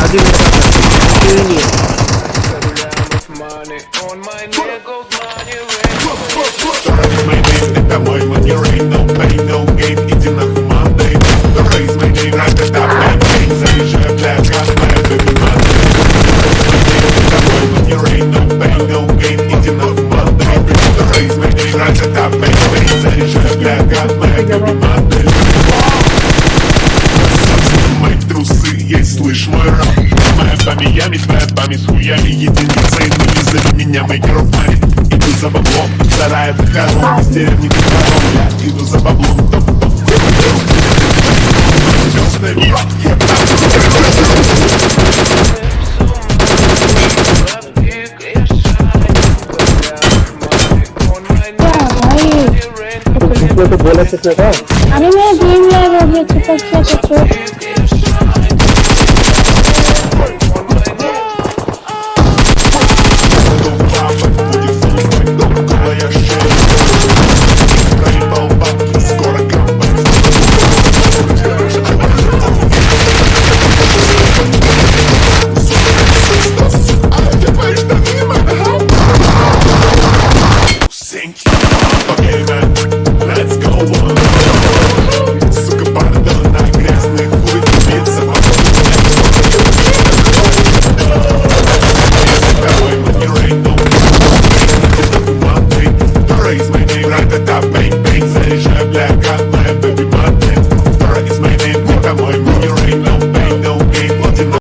अभी मेरे पास क्यों नहीं है? My name, это мой манер, ain't no pain, no gain, иди нахуй Monday. The raise my name, right at that man, pain, заряжаю для газ, моя baby Monday. Это мой манер, ain't no pain, no gain, иди нахуй Monday. The raise my name, right at that man, pain, заряжаю для газ, моя baby Monday. Мои трусы, есть, слышь мой рап. Моя память, твоя память с хуями, единица, и не зови меня, my girlfriend. Иду за баблом, вторая дохорон, из деревни к ворон, я иду за баблом, तो बोला था अरे मैं game lag हो गया चिपक गया